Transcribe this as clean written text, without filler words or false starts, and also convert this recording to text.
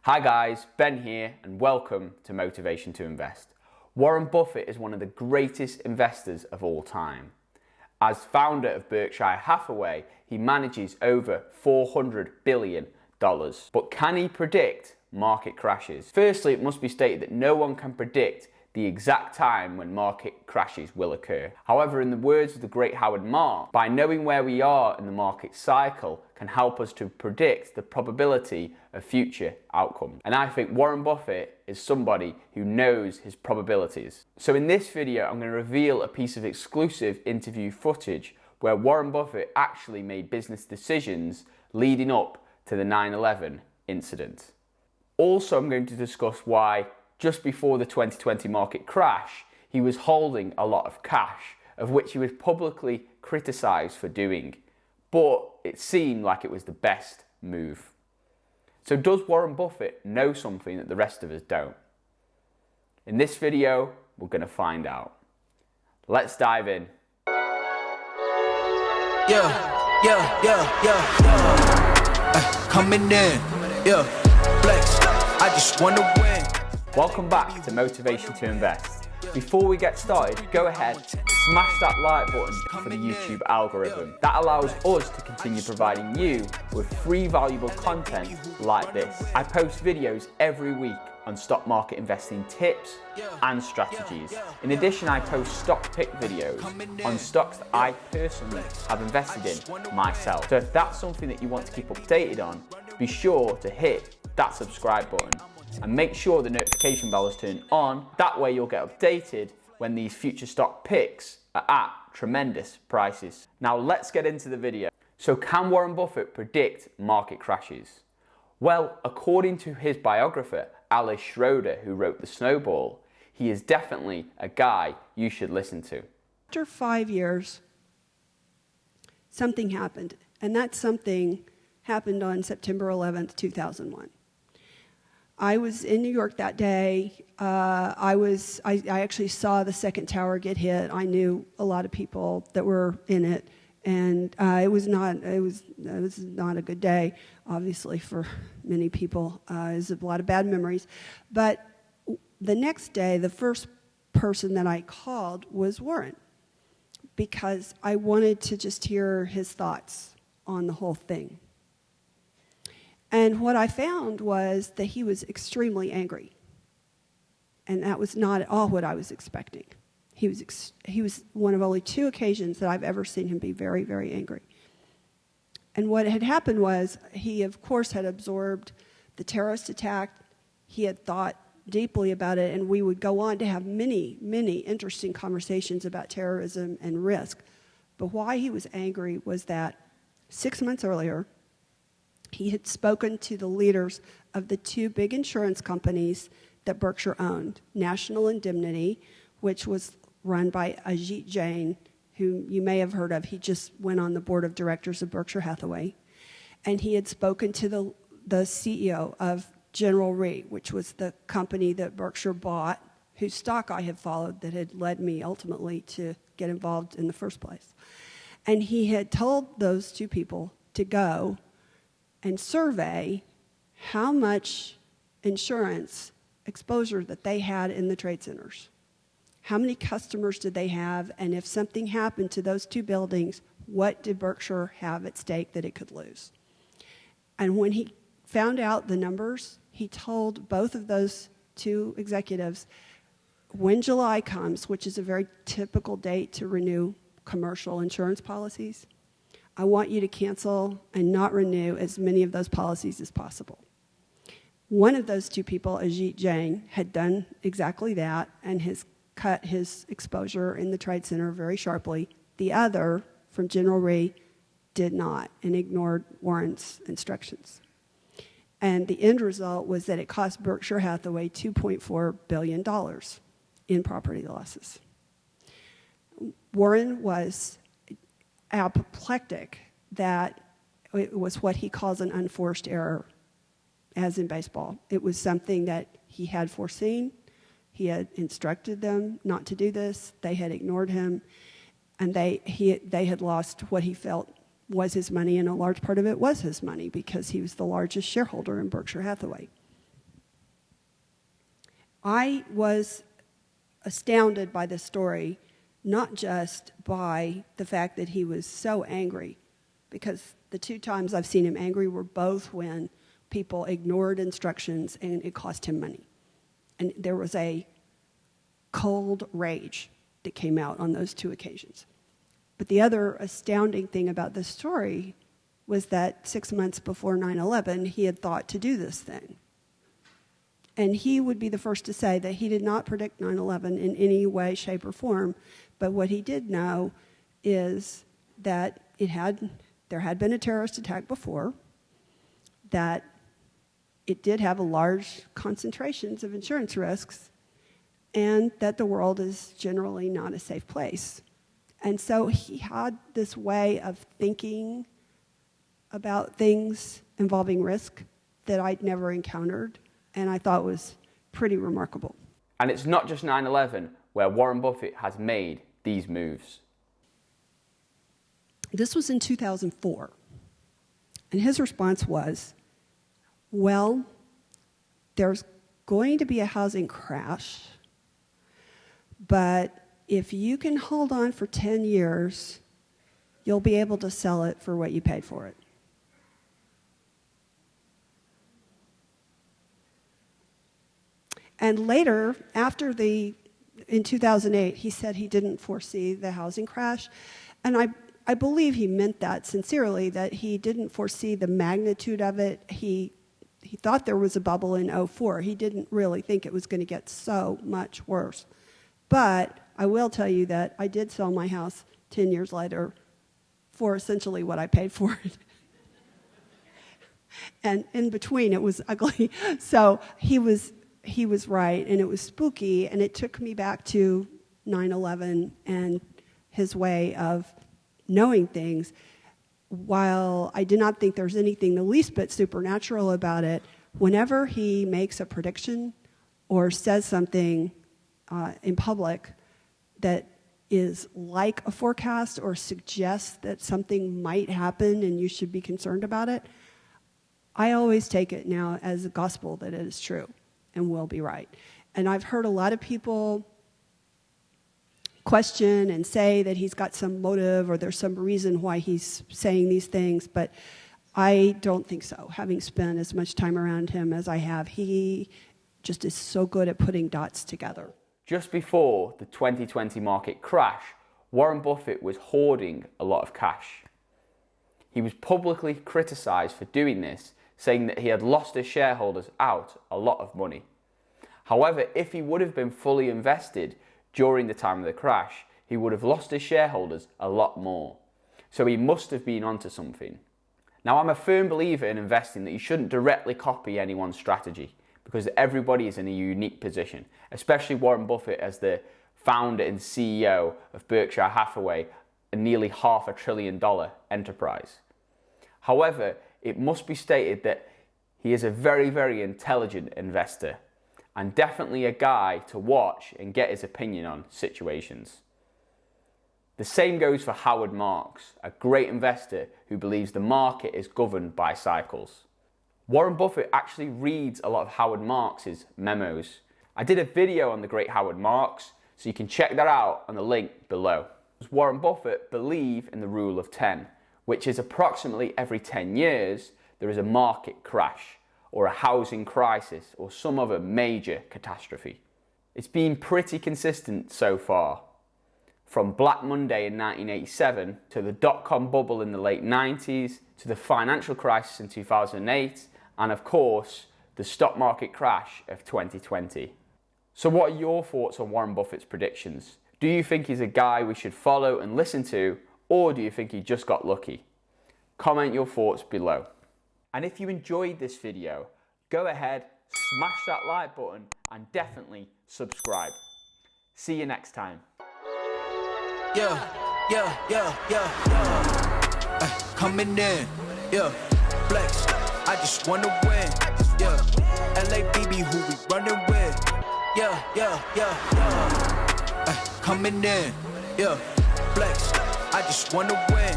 Hi guys, Ben here and welcome to Motivation to Invest. Warren Buffett is one of the greatest investors of all time. As founder of Berkshire Hathaway, he manages over $400 billion. But can he predict market crashes? Firstly, it must be stated that no one can predict the exact time when market crashes will occur. However, in the words of the great Howard Marks, by knowing where we are in the market cycle can help us to predict the probability of future outcomes. And I think Warren Buffett is somebody who knows his probabilities. So in this video, I'm going to reveal a piece of exclusive interview footage where Warren Buffett actually made business decisions leading up to the 9/11 incident. Also, I'm going to discuss why just before the 2020 market crash, he was holding a lot of cash, of which he was publicly criticised for doing. But it seemed like it was the best move. So does Warren Buffett know something that the rest of us don't? In this video, we're going to find out. Let's dive in. Coming in, flex, I just wanna win. Welcome back to Motivation to Invest. Before we get started, go ahead, smash that like button for the YouTube algorithm. That allows us to continue providing you with free valuable content like this. I post videos every week on stock market investing tips and strategies. In addition, I post stock pick videos on stocks that I personally have invested in myself. So if that's something that you want to keep updated on, be sure to hit that subscribe button and make sure the notification bell is turned on. That way you'll get updated when these future stock picks are at tremendous prices. Now let's get into the video. So can Warren Buffett predict market crashes? Well, according to his biographer, Alice Schroeder, who wrote The Snowball, he is definitely a guy you should listen to. After 5 years, something happened, and that something happened on September 11th, 2001. I was in New York that day. I actually saw the second tower get hit. I knew a lot of people that were in it, and it was not a good day, obviously, for many people. There's a lot of bad memories. But the next day, the first person that I called was Warren, because I wanted to just hear his thoughts on the whole thing. And what I found was that he was extremely angry. And that was not at all what I was expecting. He was one of only 2 occasions that I've ever seen him be very, very angry. And what had happened was he, of course, had absorbed the terrorist attack. He had thought deeply about it, and we would go on to have many, many interesting conversations about terrorism and risk. But why he was angry was that 6 months earlier, he had spoken to the leaders of the 2 big insurance companies that Berkshire owned, National Indemnity, which was run by Ajit Jain, who you may have heard of. He just went on the board of directors of Berkshire Hathaway. And he had spoken to the CEO of General Re, which was the company that Berkshire bought, whose stock I had followed that had led me ultimately to get involved in the first place. And he had told those 2 people to go and survey how much insurance exposure that they had in the trade centers. How many customers did they have, and if something happened to those 2 buildings, what did Berkshire have at stake that it could lose? And when he found out the numbers, he told both of those 2 executives, when July comes, which is a very typical date to renew commercial insurance policies, I want you to cancel and not renew as many of those policies as possible. One of those 2 people, Ajit Jain, had done exactly that and has cut his exposure in the trade center very sharply. The other, from General Re, did not and ignored Warren's instructions. And the end result was that it cost Berkshire Hathaway $2.4 billion in property losses. Warren was apoplectic that it was what he calls an unforced error, as in baseball. It was something that he had foreseen. He had instructed them not to do this. They had ignored him, and they had lost what he felt was his money, and a large part of it was his money because he was the largest shareholder in Berkshire Hathaway. I was astounded by this story, not just by the fact that he was so angry, because the 2 times I've seen him angry were both when people ignored instructions and it cost him money. And there was a cold rage that came out on those 2 occasions. But the other astounding thing about this story was that 6 months before 9/11, he had thought to do this thing. And he would be the first to say that he did not predict 9/11 in any way, shape, or form. But what he did know is that there had been a terrorist attack before, that it did have a large concentrations of insurance risks, and that the world is generally not a safe place. And so he had this way of thinking about things involving risk that I'd never encountered, and I thought was pretty remarkable. And it's not just 9/11 where Warren Buffett has made these moves. This was in 2004, and his response was, well, there's going to be a housing crash, but if you can hold on for 10 years, you'll be able to sell it for what you paid for it. And later, in 2008, he said he didn't foresee the housing crash. And I believe he meant that sincerely, that he didn't foresee the magnitude of it. He thought there was a bubble in 2004. He didn't really think it was going to get so much worse. But I will tell you that I did sell my house 10 years later for essentially what I paid for it. And in between, it was ugly. So he was right, and it was spooky, and it took me back to 9/11 and his way of knowing things. While I did not think there's anything the least bit supernatural about it, whenever he makes a prediction or says something in public that is like a forecast or suggests that something might happen and you should be concerned about it, I always take it now as a gospel that it is true and will be right. And I've heard a lot of people question and say that he's got some motive or there's some reason why he's saying these things, but I don't think so. Having spent as much time around him as I have, he just is so good at putting dots together. Just before the 2020 market crash, Warren Buffett was hoarding a lot of cash. He was publicly criticised for doing this, saying that he had lost his shareholders out a lot of money. However, if he would have been fully invested during the time of the crash, he would have lost his shareholders a lot more. So he must have been onto something. Now, I'm a firm believer in investing that you shouldn't directly copy anyone's strategy, because everybody is in a unique position, especially Warren Buffett as the founder and CEO of Berkshire Hathaway, a nearly $500 billion enterprise. However, it must be stated that he is a very, very intelligent investor and definitely a guy to watch and get his opinion on situations. The same goes for Howard Marks, a great investor who believes the market is governed by cycles. Warren Buffett actually reads a lot of Howard Marks' memos. I did a video on the great Howard Marks, so you can check that out on the link below. Warren Buffett believes in the rule of 10, which is approximately every 10 years there is a market crash or a housing crisis or some other major catastrophe. It's been pretty consistent so far. From Black Monday in 1987 to the dot-com bubble in the late 90s to the financial crisis in 2008 and of course the stock market crash of 2020. So what are your thoughts on Warren Buffett's predictions? Do you think he's a guy we should follow and listen to, or do you think he just got lucky? Comment your thoughts below. And if you enjoyed this video, go ahead, smash that like button and definitely subscribe. See you next time. Coming in, flex. I just wanna win, LABB, who we running with, coming in, flex. I just wanna win,